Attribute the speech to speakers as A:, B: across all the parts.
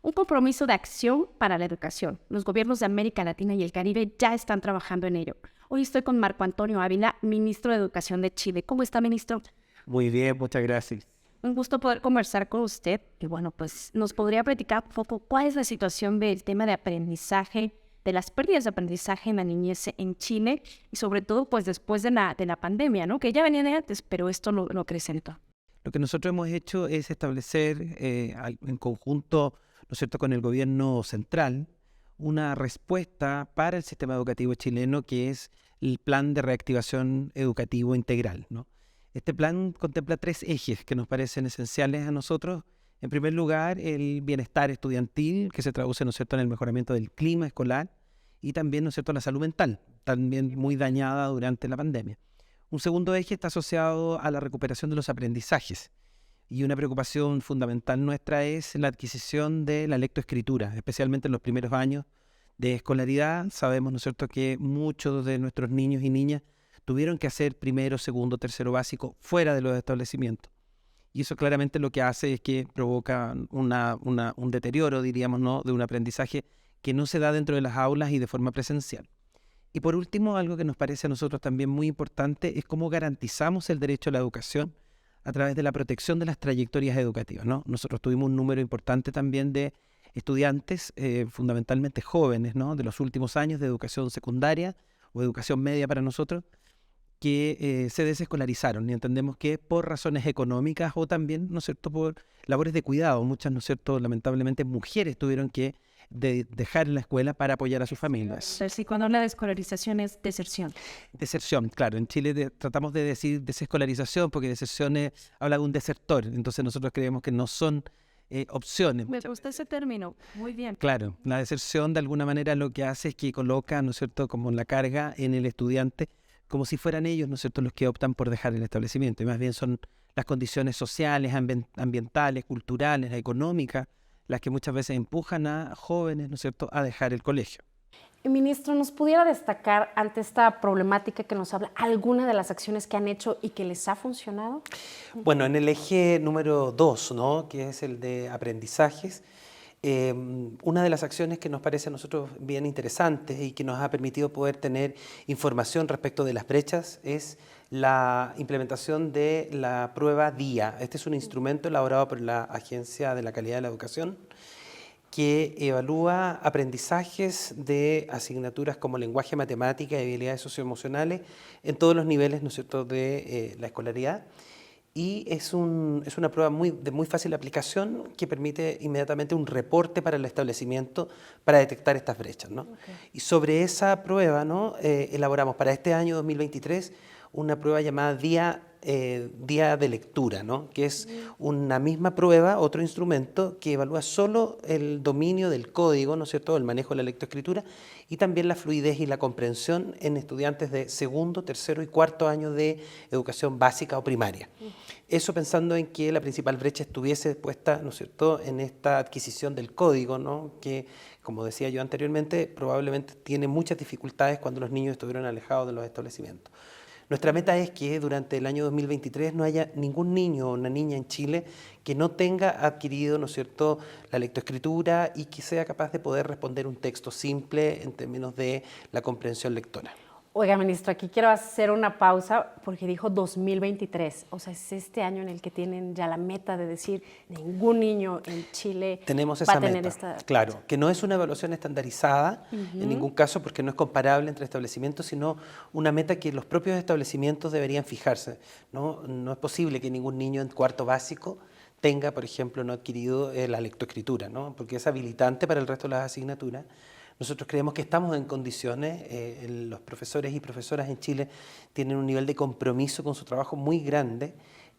A: Un compromiso de acción para la educación. Los gobiernos de América Latina y el Caribe ya están trabajando en ello. Hoy estoy con Marco Antonio Ávila, ministro de Educación de Chile. ¿Cómo está, ministro?
B: Muy bien, muchas gracias.
A: Un gusto poder conversar con usted. Y bueno, pues nos podría platicar un poco cuál es la situación del tema de aprendizaje, de las pérdidas de aprendizaje en la niñez en Chile y sobre todo pues después de la pandemia, ¿no? Que ya venía de antes, pero esto lo acrecentó.
B: Lo que nosotros hemos hecho es establecer en conjunto, ¿no es cierto?, con el gobierno central, una respuesta para el sistema educativo chileno que es el Plan de Reactivación Educativo Integral, ¿no? Este plan contempla tres ejes que nos parecen esenciales a nosotros. En primer lugar, el bienestar estudiantil, que se traduce, ¿no es cierto?, en el mejoramiento del clima escolar y también, ¿no es cierto?, la salud mental, también muy dañada durante la pandemia. Un segundo eje está asociado a la recuperación de los aprendizajes y una preocupación fundamental nuestra es la adquisición de la lectoescritura, especialmente en los primeros años de escolaridad. Sabemos, ¿no es cierto?, que muchos de nuestros niños y niñas tuvieron que hacer primero, segundo, tercero básico fuera de los establecimientos. Y eso claramente lo que hace es que provoca un deterioro, diríamos, ¿no?, de un aprendizaje que no se da dentro de las aulas y de forma presencial. Y por último, algo que nos parece a nosotros también muy importante es cómo garantizamos el derecho a la educación a través de la protección de las trayectorias educativas, ¿no? Nosotros tuvimos un número importante también de estudiantes, fundamentalmente jóvenes, ¿no?, de los últimos años de educación secundaria o educación media para nosotros, que se desescolarizaron y entendemos que por razones económicas o también, ¿no es cierto?, por labores de cuidado. Muchas, ¿no es cierto?, lamentablemente mujeres tuvieron que dejar la escuela para apoyar a sus familias.
A: Sí, cuando habla de escolarización es deserción.
B: Deserción, claro. En Chile tratamos de decir desescolarización porque deserción habla de un desertor. Entonces nosotros creemos que no son opciones.
A: Me gusta ese término. Muy bien.
B: Claro, la deserción de alguna manera lo que hace es que coloca, ¿no es cierto?, como la carga en el estudiante, como si fueran ellos, ¿no es cierto?, los que optan por dejar el establecimiento. Y más bien son las condiciones sociales, ambientales, culturales, económicas, las que muchas veces empujan a jóvenes, ¿no es cierto?, a dejar el colegio.
C: Ministro, ¿nos pudiera destacar ante esta problemática que nos habla alguna de las acciones que han hecho y que les ha funcionado?
D: Bueno, en el eje número 2, ¿no?, que es el de aprendizajes, una de las acciones que nos parece a nosotros bien interesantes y que nos ha permitido poder tener información respecto de las brechas es la implementación de la prueba DIA. Este es un instrumento elaborado por la Agencia de la Calidad de la Educación que evalúa aprendizajes de asignaturas como lenguaje, matemática y habilidades socioemocionales en todos los niveles, ¿no es cierto?, de la escolaridad. Y es una prueba de muy fácil aplicación que permite inmediatamente un reporte para el establecimiento para detectar estas brechas, ¿no? Okay. Y sobre esa prueba, ¿no?, elaboramos para este año 2023 una prueba llamada Día de Lectura, ¿no?, que es una misma prueba, otro instrumento que evalúa solo el dominio del código, ¿no es cierto?, el manejo de la lectoescritura y también la fluidez y la comprensión en estudiantes de segundo, tercero y cuarto año de educación básica o primaria. Eso pensando en que la principal brecha estuviese puesta, ¿no es cierto?, en esta adquisición del código, ¿no?, que, como decía yo anteriormente, probablemente tiene muchas dificultades cuando los niños estuvieron alejados de los establecimientos. Nuestra meta es que durante el año 2023 no haya ningún niño o una niña en Chile que no tenga adquirido, ¿no es cierto?, la lectoescritura y que sea capaz de poder responder un texto simple en términos de la comprensión lectora.
C: Oiga, ministro, aquí quiero hacer una pausa porque dijo 2023, o sea, es este año en el que tienen ya la meta de decir ningún niño en Chile
D: Tenemos
C: va
D: esa
C: a tener
D: meta,
C: esta...
D: claro, que no es una evaluación estandarizada en ningún caso porque no es comparable entre establecimientos, sino una meta que los propios establecimientos deberían fijarse, ¿no? No es posible que ningún niño en cuarto básico tenga, por ejemplo, no adquirido la lectoescritura, ¿no?, porque es habilitante para el resto de las asignaturas. Nosotros creemos que estamos en condiciones, los profesores y profesoras en Chile tienen un nivel de compromiso con su trabajo muy grande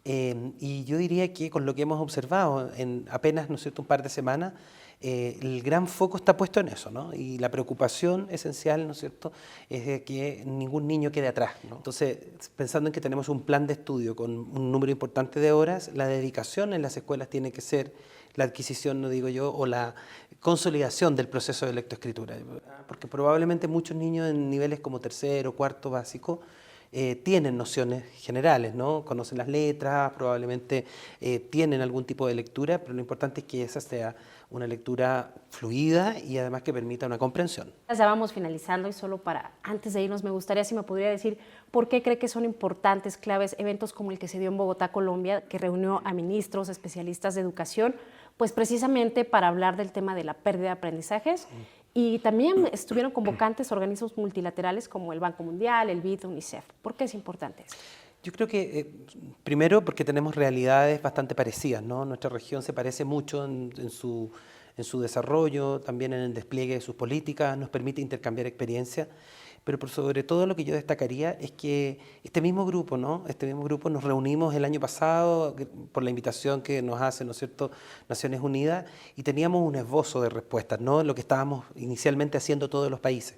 D: y yo diría que con lo que hemos observado en apenas, ¿no es cierto?, un par de semanas, el gran foco está puesto en eso, ¿no?, y la preocupación esencial, ¿no es cierto?, es de que ningún niño quede atrás, ¿no? Entonces, pensando en que tenemos un plan de estudio con un número importante de horas, la dedicación en las escuelas tiene que ser la adquisición, no digo yo, o la consolidación del proceso de lectoescritura, porque probablemente muchos niños en niveles como tercero, cuarto básico tienen nociones generales, ¿no? Conocen las letras, probablemente tienen algún tipo de lectura, pero lo importante es que esa sea una lectura fluida y además que permita una comprensión.
C: Ya vamos finalizando y solo para, antes de irnos, me gustaría si me podría decir por qué cree que son importantes, claves, eventos como el que se dio en Bogotá, Colombia, que reunió a ministros, especialistas de educación, pues precisamente para hablar del tema de la pérdida de aprendizajes. Y también estuvieron convocantes organismos multilaterales como el Banco Mundial, el BID, UNICEF. ¿Por qué es importante eso?
D: Yo creo que, primero, porque tenemos realidades bastante parecidas, ¿no? Nuestra región se parece mucho en su desarrollo, también en el despliegue de sus políticas, nos permite intercambiar experiencias, pero por sobre todo lo que yo destacaría es que este mismo grupo, ¿no? Este mismo grupo nos reunimos el año pasado por la invitación que nos hace, ¿no es cierto?, Naciones Unidas, y teníamos un esbozo de respuestas, ¿no?, lo que estábamos inicialmente haciendo todos los países,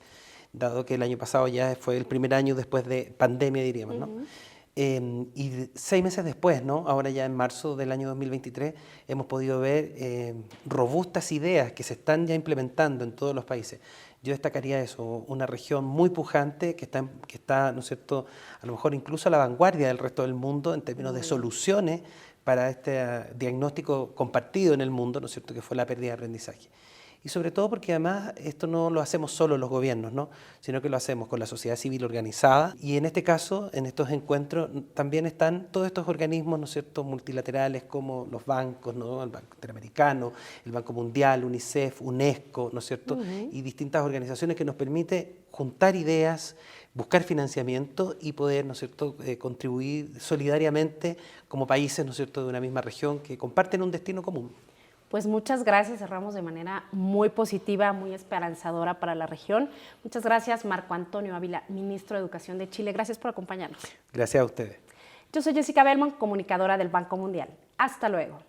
D: dado que el año pasado ya fue el primer año después de pandemia, diríamos, ¿no? Y 6 meses después, ¿no? Ahora ya en marzo del año 2023, hemos podido ver robustas ideas que se están ya implementando en todos los países. Yo destacaría eso, una región muy pujante que está, ¿no es cierto?, a lo mejor incluso a la vanguardia del resto del mundo en términos de soluciones para este diagnóstico compartido en el mundo, ¿no es cierto?, que fue la pérdida de aprendizaje. Y sobre todo porque además esto no lo hacemos solo los gobiernos, ¿no?, sino que lo hacemos con la sociedad civil organizada. Y en este caso, en estos encuentros, también están todos estos organismos, ¿no es cierto?, multilaterales como los bancos, ¿no?, el Banco Interamericano, el Banco Mundial, UNICEF, UNESCO, ¿no es cierto?, y distintas organizaciones que nos permite juntar ideas, buscar financiamiento y poder, ¿no es cierto?, contribuir solidariamente como países, ¿no es cierto?, de una misma región que comparten un destino común.
C: Pues muchas gracias, cerramos de manera muy positiva, muy esperanzadora para la región. Muchas gracias, Marco Antonio Ávila, ministro de Educación de Chile. Gracias por acompañarnos.
D: Gracias a ustedes.
C: Yo soy Jessica Belmont, comunicadora del Banco Mundial. Hasta luego.